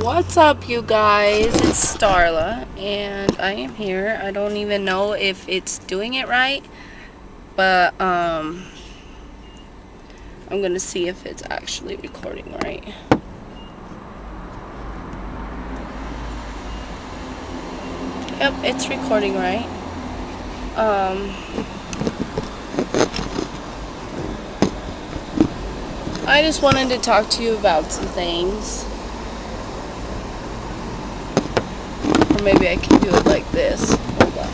What's up, you guys? It's Starla, and I am here. I don't even know if it's doing it right, but I'm gonna see if it's actually recording right. Yep, it's recording right. I just wanted to talk to you about some things. Or maybe I can do it like this. Hold on.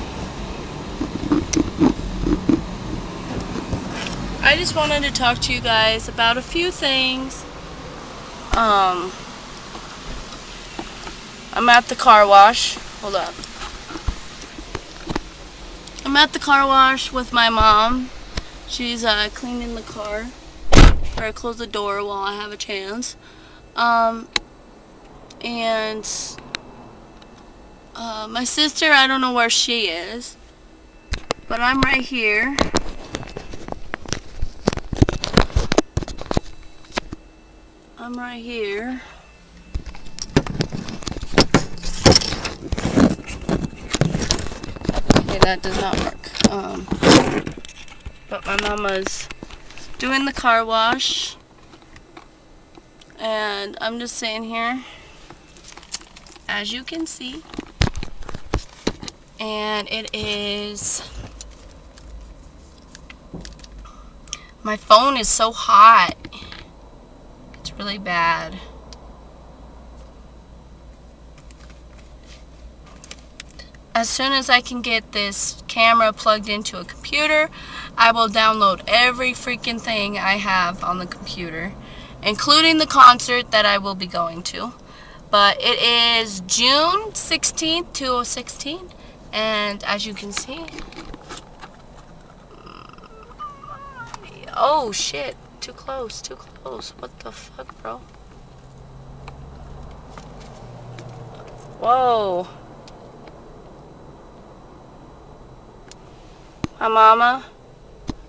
I just wanted to talk to you guys about a few things. I'm at the car wash. Hold up. I'm at the car wash with my mom. She's cleaning the car. Or close the door while I have a chance. And my sister, I don't know where she is, but I'm right here. I'm right here. Okay, that does not work. But my mama's doing the car wash, and I'm just sitting here, as you can see, and it is, my phone is so hot, it's really bad. As soon as I can get this camera plugged into a computer, I will download every freaking thing I have on the computer, including the concert that I will be going to. But it is June 16th, 2016, and as you can see, oh shit, too close, too close. What the fuck, bro? Whoa. Hi, mama.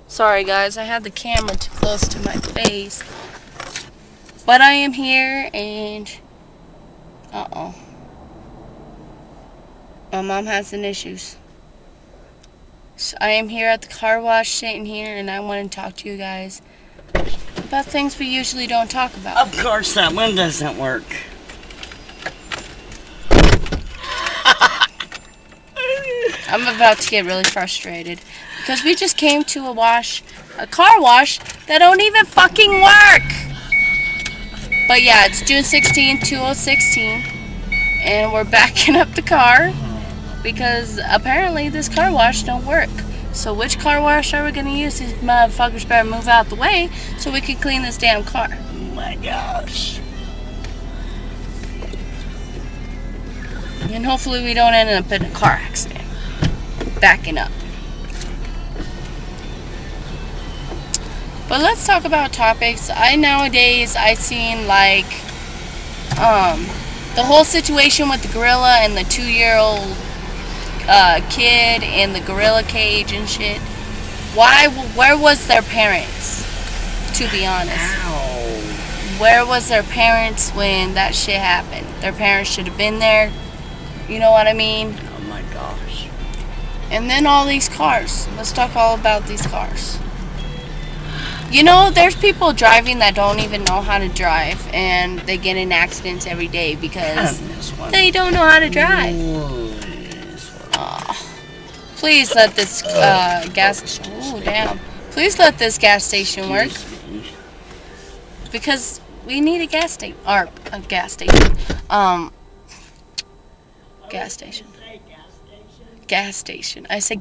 Sorry, guys, I had the camera too close to my face. But I am here, and my mom has some issues. So I am here at the car wash, sitting here, and I want to talk to you guys about things we usually don't talk about. Of course, that one doesn't work. I'm about to get really frustrated because we just came to a car wash that don't even fucking work. But yeah, it's June 16th, 2016, and we're backing up the car because apparently this car wash don't work. So which car wash are we gonna use? These motherfuckers better move out the way so we can clean this damn car. Oh my gosh. And hopefully we don't end up in a car accident. Backing up. But let's talk about topics. Nowadays I seen like the whole situation with the gorilla and the 2-year-old kid in the gorilla cage and shit. Where was their parents? To be honest. Ow. Where was their parents when that shit happened? Their parents should have been there. You know what I mean? Oh my gosh. And then all these cars. Let's talk all about these cars. You know, there's people driving that don't even know how to drive, and they get in accidents every day because they don't know how to drive. Please let this Please let this gas station work, because we need a gas station. Gas station. I said